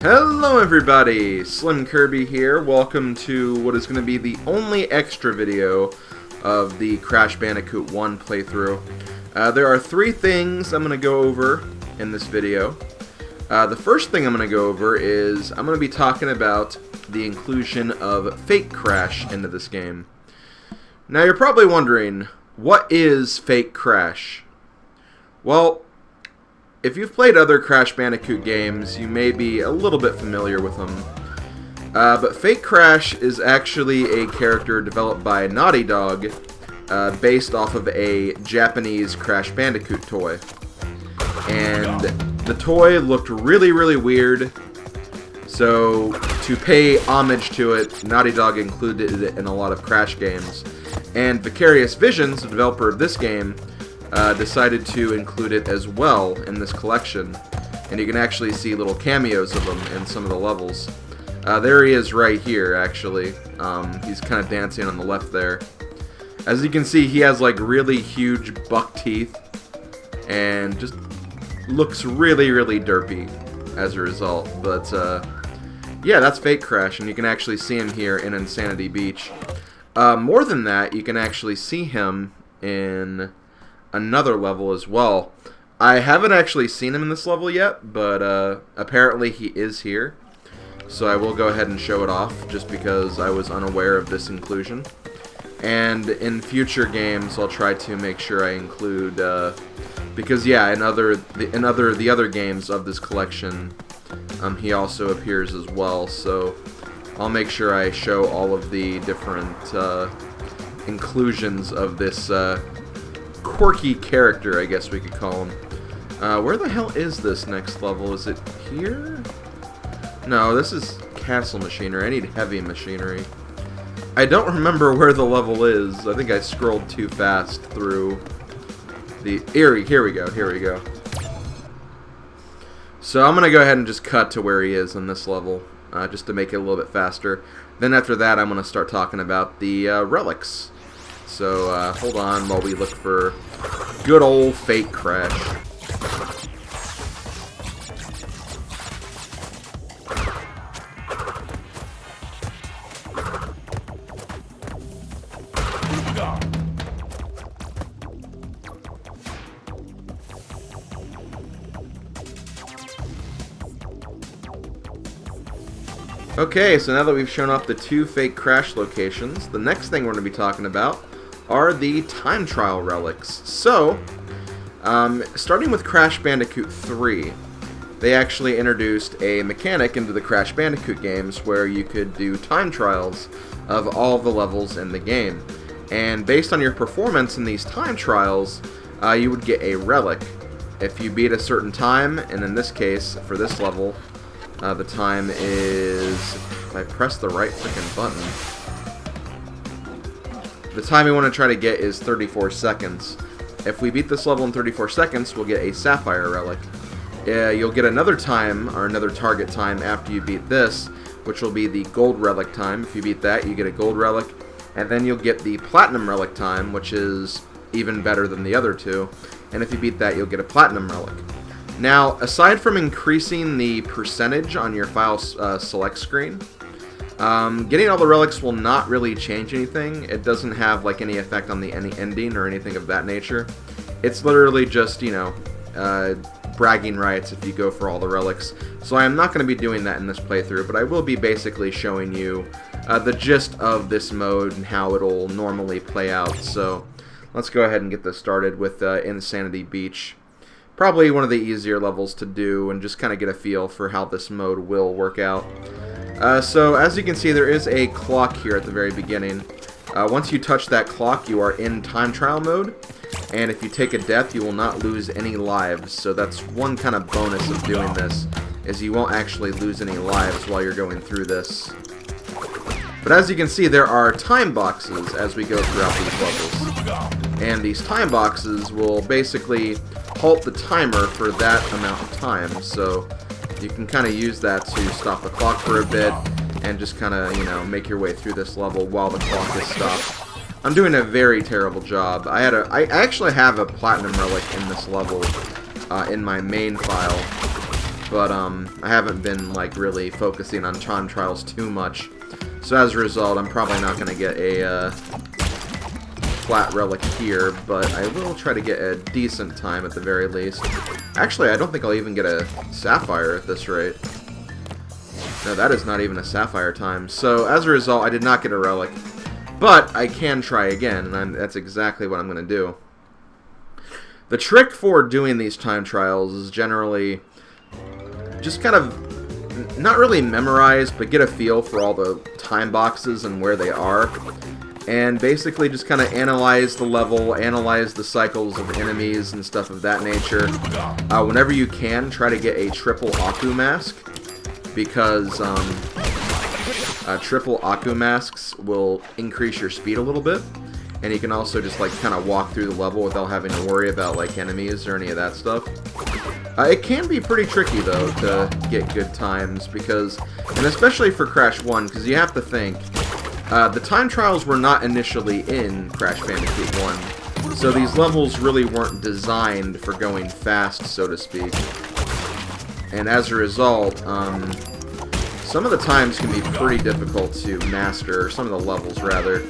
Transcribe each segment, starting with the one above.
Hello everybody, SlimKirby here. Welcome to what is going to be the only extra video of the Crash Bandicoot 1 playthrough. There are three things I'm going to go over in this video. The first thing I'm going to go over is I'm going to be talking about the inclusion of Fake Crash into this game. Now you're probably wondering, what is Fake Crash? Well, if you've played other Crash Bandicoot games, you may be a little bit familiar with them. But Fake Crash is actually a character developed by Naughty Dog, based off of a Japanese Crash Bandicoot toy. And the toy looked really weird, so to pay homage to it, Naughty Dog included it in a lot of Crash games. And Vicarious Visions, the developer of this game, decided to include it as well in this collection, and you can actually see little cameos of him in some of the levels. There he is right here, actually. He's kind of dancing on the left there. As you can see, he has like really huge buck teeth and just looks really derpy as a result. But yeah, that's Fake Crash, and you can actually see him here in Insanity Beach. More than that, you can actually see him in another level as well. I haven't actually seen him in this level yet, but apparently he is here. So I will go ahead and show it off, just because I was unaware of this inclusion. And in future games, I'll try to make sure I include, because yeah, in the other games of this collection, he also appears as well. So I'll make sure I show all of the different inclusions of this quirky character, I guess we could call him. Where the hell is this next level? Is it here? No, this is Castle Machinery. I need Heavy Machinery. I don't remember where the level is. I think I scrolled too fast through the... Here we go. So I'm going to go ahead and just cut to where he is in this level, just to make it a little bit faster. Then after that, I'm going to start talking about the relics. So, hold on while we look for good old Fake Crash. Okay, so now that we've shown off the two Fake Crash locations, the next thing we're going to be talking about are the time trial relics. So, starting with Crash Bandicoot 3, they actually introduced a mechanic into the Crash Bandicoot games where you could do time trials of all the levels in the game. And based on your performance in these time trials, you would get a relic. If you beat a certain time, and in this case, for this level, the time is, if I press the right freaking button, the time we want to try to get is 34 seconds. If we beat this level in 34 seconds, we'll get a Sapphire Relic. You'll get another time, or another target time after you beat this, which will be the Gold Relic time. If you beat that, you get a Gold Relic. And then you'll get the Platinum Relic time, which is even better than the other two. And if you beat that, you'll get a Platinum Relic. Now, aside from increasing the percentage on your file select screen, getting all the relics will not really change anything. It doesn't have like any effect on any ending or anything of that nature. It's literally just, you know, bragging rights if you go for all the relics. So I am not going to be doing that in this playthrough, but I will be basically showing you the gist of this mode and how it'll normally play out. So let's go ahead and get this started with Insanity Beach. Probably one of the easier levels to do, and just kind of get a feel for how this mode will work out. So as you can see, there is a clock here at the very beginning. Once you touch that clock, you are in time trial mode, and if you take a death, you will not lose any lives. So that's one kind of bonus of doing this, is you won't actually lose any lives while you're going through this. But as you can see, there are time boxes as we go throughout these levels. And these time boxes will basically halt the timer for that amount of time. So you can kind of use that to stop the clock for a bit and just kind of, you know, make your way through this level while the clock is stopped. I'm doing a very terrible job. I actually have a Platinum Relic in this level in my main file. but I haven't been like really focusing on time trials too much. So as a result, I'm probably not going to get a flat relic here, but I will try to get a decent time at the very least. Actually, I don't think I'll even get a sapphire at this rate. No, that is not even a sapphire time. So as a result, I did not get a relic. But I can try again, and that's exactly what I'm going to do. The trick for doing these time trials is generally just kind of not really memorize, but get a feel for all the time boxes and where they are. And basically just kind of analyze the level, analyze the cycles of enemies and stuff of that nature. Whenever you can, try to get a triple Aku mask, because triple Aku masks will increase your speed a little bit, and you can also just like kind of walk through the level without having to worry about like enemies or any of that stuff. It can be pretty tricky though to get good times, because, and especially for Crash 1, because you have to think, the time trials were not initially in Crash Bandicoot 1, so these levels really weren't designed for going fast, so to speak. And as a result, some of the times can be pretty difficult to master, some of the levels rather.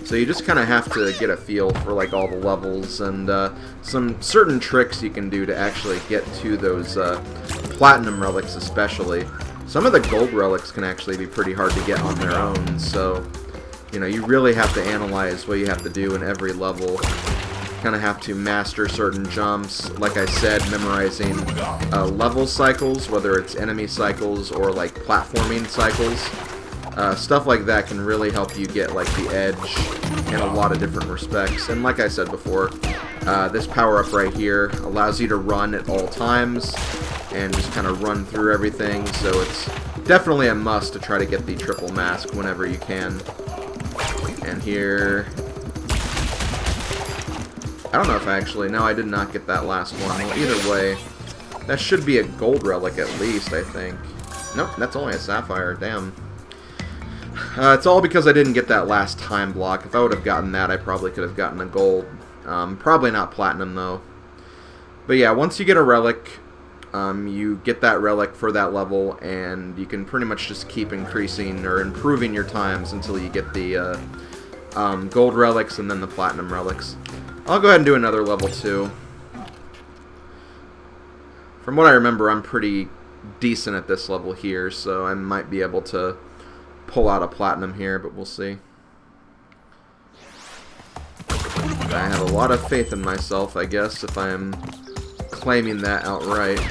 So you just kind of have to get a feel for like all the levels and some certain tricks you can do to actually get to those platinum relics especially. Some of the gold relics can actually be pretty hard to get on their own, so you know, you really have to analyze what you have to do in every level. Kind of have to master certain jumps, like I said, memorizing level cycles, whether it's enemy cycles or like platforming cycles. Stuff like that can really help you get like the edge in a lot of different respects. And like I said before, this power-up right here allows you to run at all times and just kind of run through everything, so it's definitely a must to try to get the triple mask whenever you can. And here, I don't know if no, I did not get that last one. Well, either way, that should be a gold relic at least, I think. Nope, that's only a sapphire, damn. It's all because I didn't get that last time block. If I would have gotten that, I probably could have gotten a gold. Probably not platinum, though. But yeah, once you get a relic, you get that relic for that level, and you can pretty much just keep increasing or improving your times until you get the gold relics and then the platinum relics. I'll go ahead and do another level too. From what I remember, I'm pretty decent at this level here, so I might be able to pull out a platinum here, but we'll see. I have a lot of faith in myself, I guess, if I'm claiming that outright.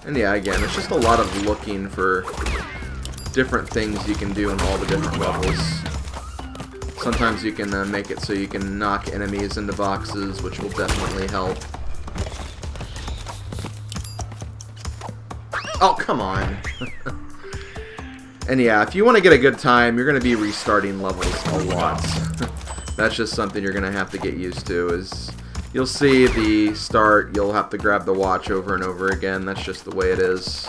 And yeah, again, it's just a lot of looking for different things you can do in all the different levels. Sometimes you can make it so you can knock enemies into boxes, which will definitely help. Oh, come on. And yeah, if you want to get a good time, you're going to be restarting levels a lot. That's just something you're going to have to get used to, is you'll see the start, you'll have to grab the watch over and over again. That's just the way it is.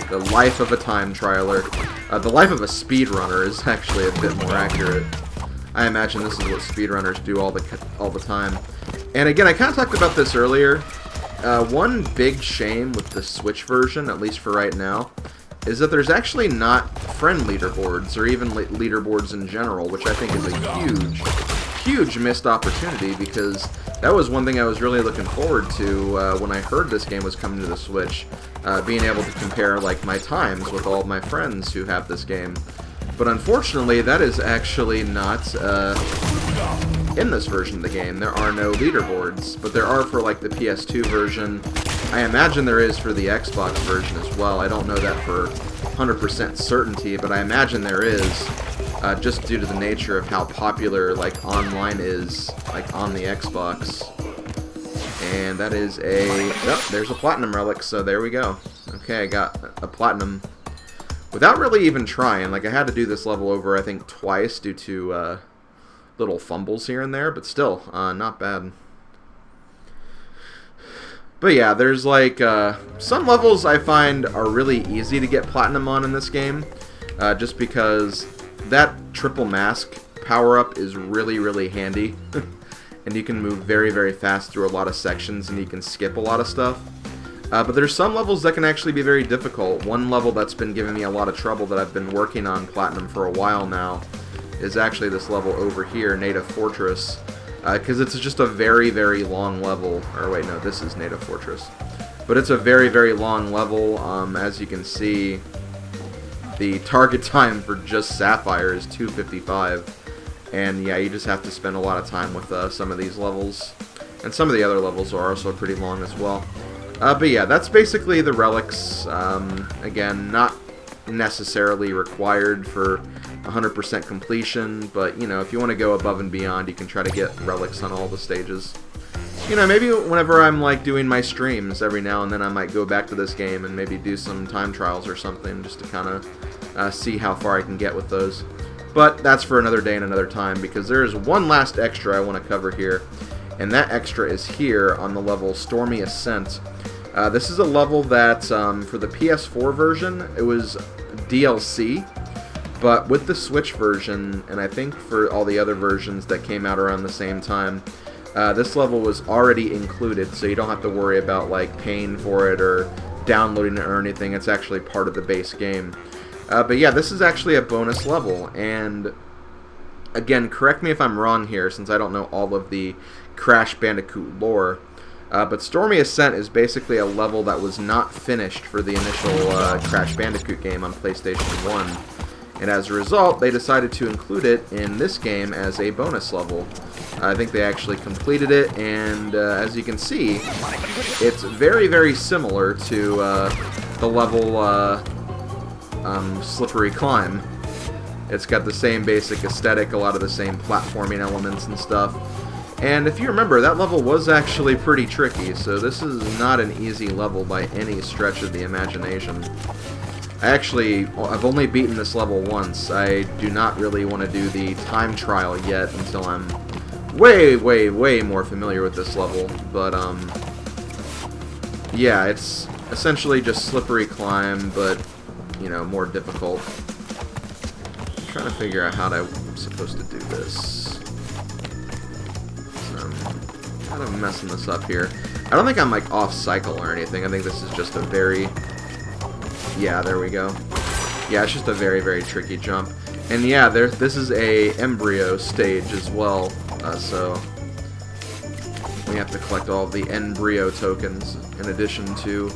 The life of a time trialer. The life of a speedrunner is actually a bit more accurate. I imagine this is what speedrunners do all the time. And again, I kind of talked about this earlier. One big shame with the Switch version, at least for right now, is that there's actually not friend leaderboards, or even leaderboards in general, which I think is a huge missed opportunity, because that was one thing I was really looking forward to when I heard this game was coming to the Switch, being able to compare like my times with all of my friends who have this game. But unfortunately, that is actually not in this version of the game. There are no leaderboards, but there are for like the PS2 version. I imagine there is for the Xbox version as well. I don't know that for 100% certainty, but I imagine there is, just due to the nature of how popular like online is like on the Xbox. And that is a... Oh, there's a platinum relic, so there we go. Okay, I got a platinum without really even trying. Like, I had to do this level over, I think, twice due to little fumbles here and there, but still, not bad. But yeah, there's like some levels I find are really easy to get platinum on in this game, just because that triple mask power-up is really, really handy. And you can move very, very fast through a lot of sections, and you can skip a lot of stuff. But there's some levels that can actually be very difficult. One level that's been giving me a lot of trouble that I've been working on Platinum for a while now is actually this level over here, Native Fortress. Because it's just a very, very long level. Or wait, no, this is Native Fortress. But it's a very, very long level. As you can see, the target time for just Sapphire is 2:55. And yeah, you just have to spend a lot of time with some of these levels. And some of the other levels are also pretty long as well. But yeah, that's basically the relics. Again, not necessarily required for 100% completion, but you know, if you want to go above and beyond, you can try to get relics on all the stages. You know, maybe whenever I'm like doing my streams, every now and then I might go back to this game and maybe do some time trials or something, just to kind of see how far I can get with those. But that's for another day and another time, because there is one last extra I want to cover here, and that extra is here on the level Stormy Ascent. This is a level that, for the PS4 version, it was DLC, but with the Switch version, and I think for all the other versions that came out around the same time, this level was already included, so you don't have to worry about like paying for it or downloading it or anything. It's actually part of the base game. But yeah, this is actually a bonus level, and again, correct me if I'm wrong here, since I don't know all of the Crash Bandicoot lore, but Stormy Ascent is basically a level that was not finished for the initial Crash Bandicoot game on PlayStation 1, and as a result, they decided to include it in this game as a bonus level. I think they actually completed it, and as you can see, it's very, very similar to the level Slippery Climb. It's got the same basic aesthetic, a lot of the same platforming elements and stuff. And if you remember, that level was actually pretty tricky, so this is not an easy level by any stretch of the imagination. I've only beaten this level once. I do not really want to do the time trial yet until I'm way, way, way more familiar with this level. But, yeah, it's essentially just Slippery Climb, but, you know, more difficult. I'm trying to figure out how I'm supposed to do this. Kind of messing this up here. I don't think I'm like off cycle or anything. I think this is just a very... Yeah, there we go. Yeah, it's just a very, very tricky jump. And yeah, this is a embryo stage as well. So we have to collect all of the embryo tokens in addition to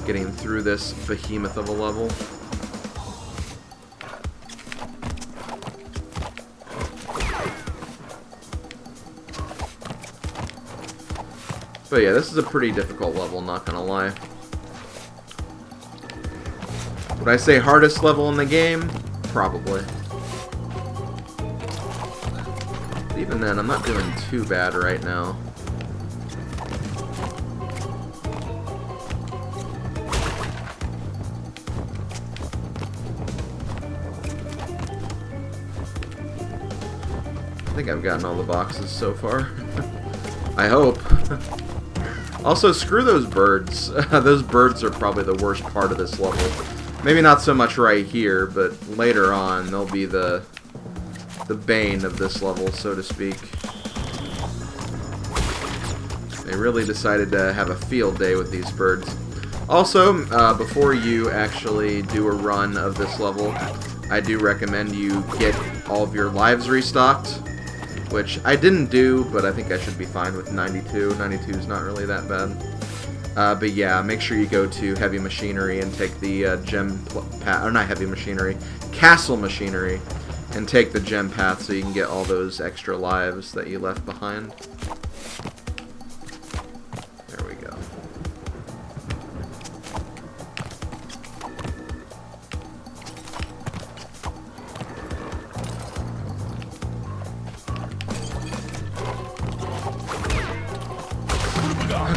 getting through this behemoth of a level. But yeah, this is a pretty difficult level, not gonna lie. Would I say hardest level in the game? Probably. But even then, I'm not doing too bad right now. I think I've gotten all the boxes so far. I hope. Also, screw those birds. Those birds are probably the worst part of this level. Maybe not so much right here, but later on, they'll be the bane of this level, so to speak. They really decided to have a field day with these birds. Also, before you actually do a run of this level, I do recommend you get all of your lives restocked. Which I didn't do, but I think I should be fine with 92. 92 is not really that bad. But yeah, make sure you go to Heavy Machinery and take the gem path, or not Heavy Machinery, Castle Machinery, and take the gem path so you can get all those extra lives that you left behind. There we go.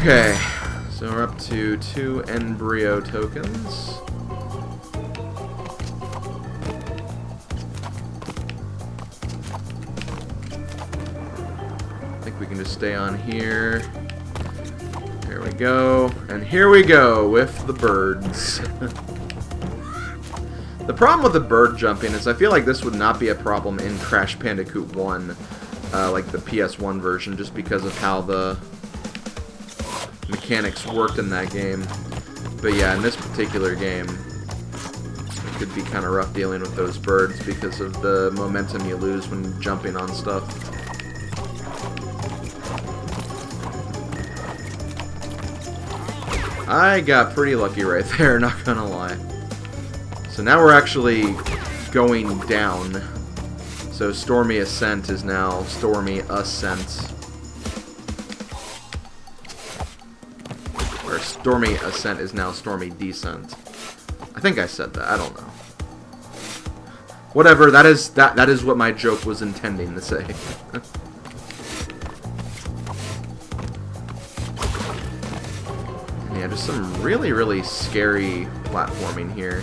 Okay, so we're up to 2 embryo tokens. I think we can just stay on here. There we go. And here we go with the birds. The problem with the bird jumping is I feel like this would not be a problem in Crash Bandicoot 1, like the PS1 version, just because of how the mechanics worked in that game. But yeah, in this particular game, it could be kind of rough dealing with those birds because of the momentum you lose when jumping on stuff. I got pretty lucky right there, not gonna lie. So now we're actually going down. So Stormy Ascent is now Stormy Ascent. Or Stormy Ascent is now Stormy Descent. I think I said that. I don't know. Whatever. That is what my joke was intending to say. Yeah, just some really scary platforming here.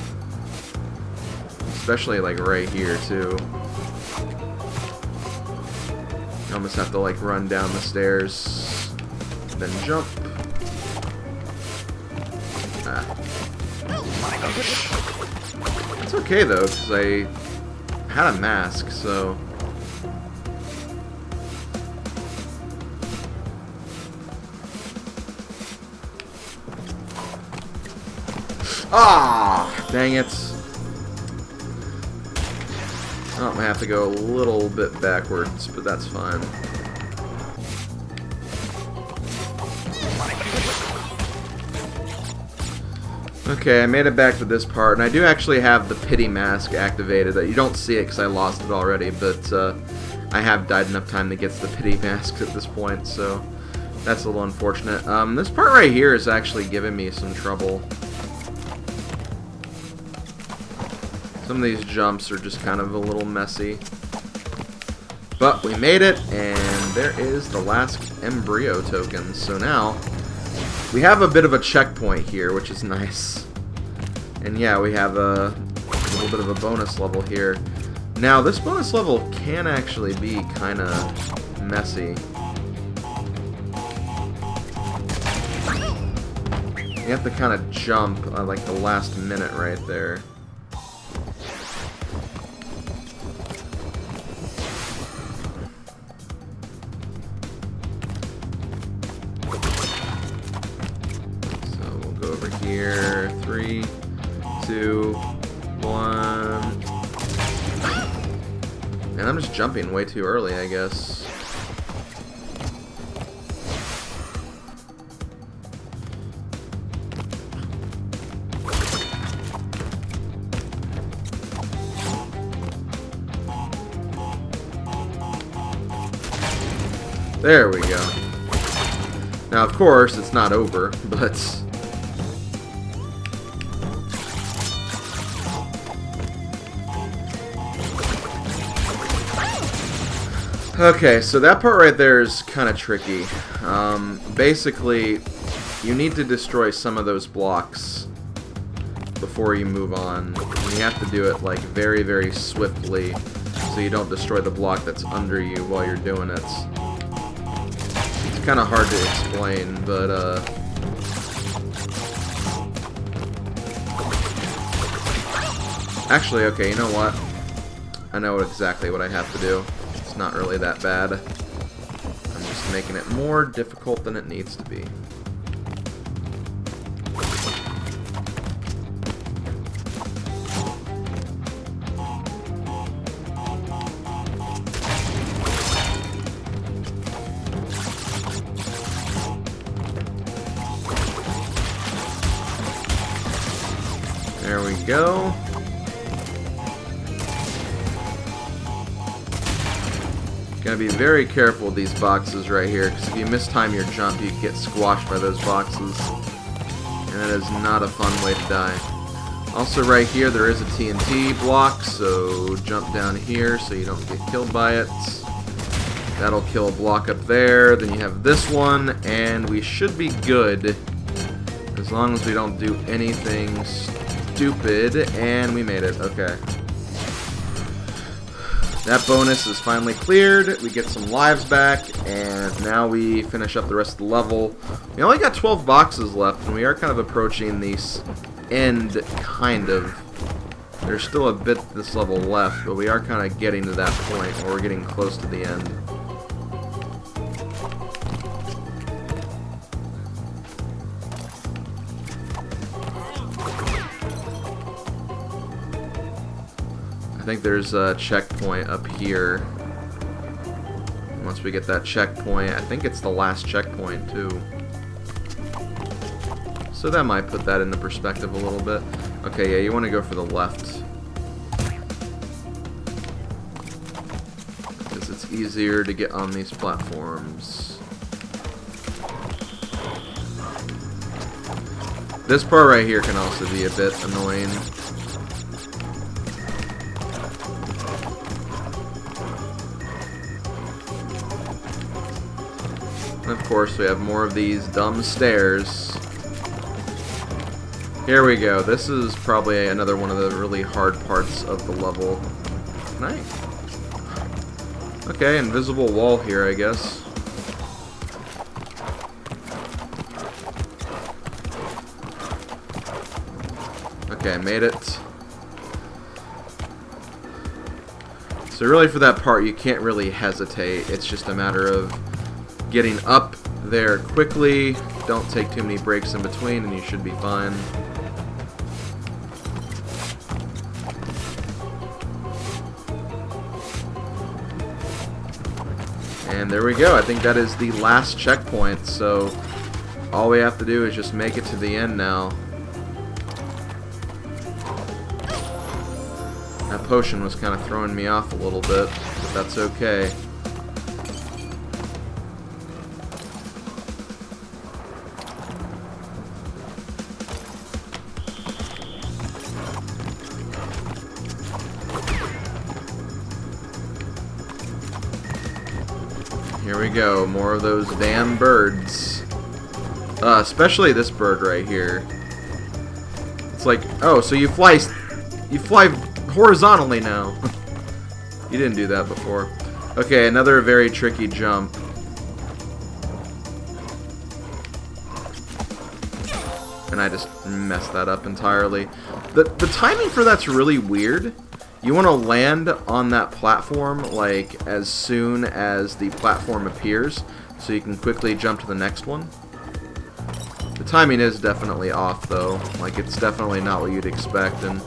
Especially like right here too. You almost have to like run down the stairs, then jump. It's okay though, because I had a mask, so. Ah, dang it. Oh, I have to go a little bit backwards, but that's fine. Okay, I made it back to this part, and I do actually have the pity mask activated. You don't see it because I lost it already, but I have died enough time to get to the pity mask at this point, so that's a little unfortunate. This part right here is actually giving me some trouble. Some of these jumps are just kind of a little messy. But we made it, and there is the last embryo token. So now, we have a bit of a checkpoint here, which is nice. And yeah, we have a little bit of a bonus level here. Now, this bonus level can actually be kind of messy. You have to kind of jump like the last minute right there. Here, 3, 2, 1. And I'm just jumping way too early, I guess. There we go. Now, of course, it's not over, but okay, so that part right there is kind of tricky. Basically, you need to destroy some of those blocks before you move on. And you have to do it like very swiftly so you don't destroy the block that's under you while you're doing it. It's kind of hard to explain, but actually, okay, you know what? I know exactly what I have to do. It's not really that bad. I'm just making it more difficult than it needs to be. There we go. Gotta be very careful with these boxes right here, because if you mistime your jump, you get squashed by those boxes. And that is not a fun way to die. Also right here, there is a TNT block, so jump down here so you don't get killed by it. That'll kill a block up there. Then you have this one, and we should be good, as long as we don't do anything stupid. And we made it, okay. That bonus is finally cleared, we get some lives back, and now we finish up the rest of the level. We only got 12 boxes left, and we are kind of approaching the end, kind of. There's still a bit this level left, but we are kind of getting to that point where we're getting close to the end. I think there's a checkpoint up here. Once we get that checkpoint, I think it's the last checkpoint too. So that might put that into perspective a little bit. Okay, yeah, you want to go for the left. Because it's easier to get on these platforms. This part right here can also be a bit annoying. And of course, we have more of these dumb stairs. Here we go. This is probably another one of the really hard parts of the level. Nice. Okay, invisible wall here, I guess. Okay, made it. So really for that part, you can't really hesitate. It's just a matter of getting up there quickly. Don't take too many breaks in between and you should be fine. And there we go. I think that is the last checkpoint, so all we have to do is just make it to the end now. That potion was kind of throwing me off a little bit, but that's okay. Here we go, more of those damn birds. Especially this bird right here. It's like, oh, so you fly horizontally now. You didn't do that before. Okay, another very tricky jump. And I just messed that up entirely. The timing for that's really weird. You want to land on that platform like as soon as the platform appears, so you can quickly jump to the next one. The timing is definitely off though, like it's definitely not what you'd expect, and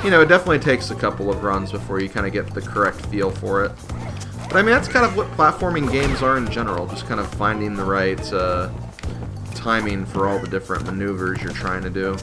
you know, it definitely takes a couple of runs before you kind of get the correct feel for it. But I mean, that's kind of what platforming games are in general, just kind of finding the right timing for all the different maneuvers you're trying to do.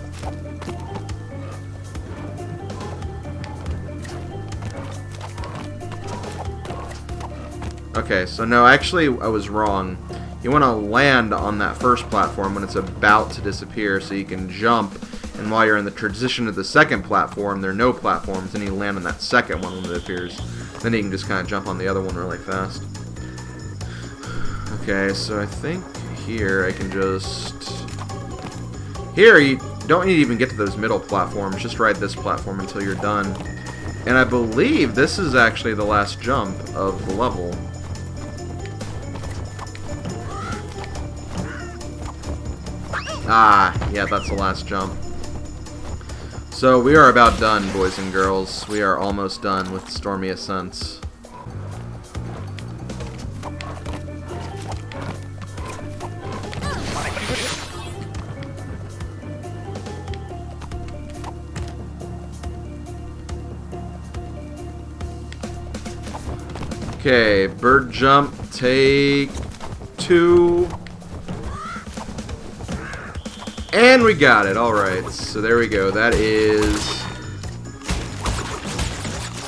Okay, so no, actually I was wrong. You want to land on that first platform when it's about to disappear so you can jump, and while you're in the transition to the second platform, there are no platforms, and you land on that second one when it appears. Then you can just kind of jump on the other one really fast. Okay, so I think here I can just... Here, you don't need to even get to those middle platforms, just ride this platform until you're done. And I believe this is actually the last jump of the level. Ah, yeah, that's the last jump. So we are about done, boys and girls. We are almost done with Stormy Ascent. Okay, bird jump, take 2. And we got it, alright. So there we go. That is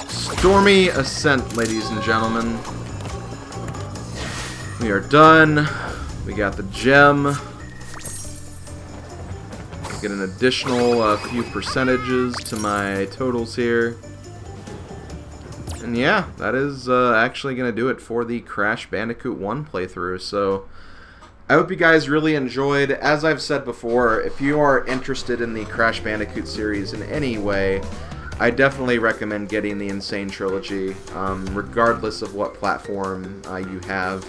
Stormy Ascent, ladies and gentlemen. We are done. We got the gem. Get an additional few percentages to my totals here. And yeah, that is actually going to do it for the Crash Bandicoot 1 playthrough. So I hope you guys really enjoyed. As I've said before, if you are interested in the Crash Bandicoot series in any way, I definitely recommend getting the Sane Trilogy, regardless of what platform you have.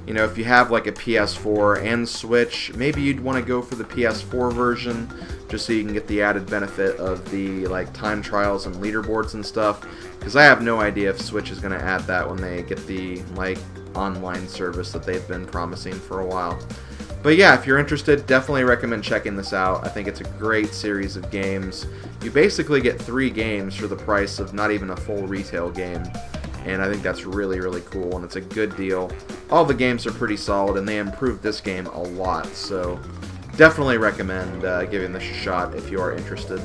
You know, if you have like a PS4 and Switch, maybe you'd want to go for the PS4 version, just so you can get the added benefit of the like time trials and leaderboards and stuff. Because I have no idea if Switch is going to add that when they get the like online service that they've been promising for a while. But yeah, if you're interested, definitely recommend checking this out. I think it's a great series of games. You basically get 3 games for the price of not even a full retail game. And I think that's really, really cool, and it's a good deal. All the games are pretty solid, and they improved this game a lot, so definitely recommend giving this a shot if you are interested.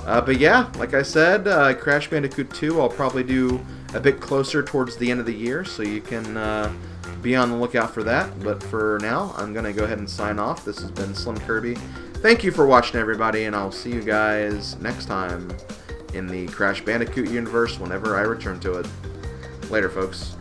But yeah, like I said, Crash Bandicoot 2 I'll probably do a bit closer towards the end of the year, so you can be on the lookout for that. But for now, I'm going to go ahead and sign off. This has been SlimKirby. Thank you for watching, everybody, and I'll see you guys next time in the Crash Bandicoot universe whenever I return to it. Later, folks.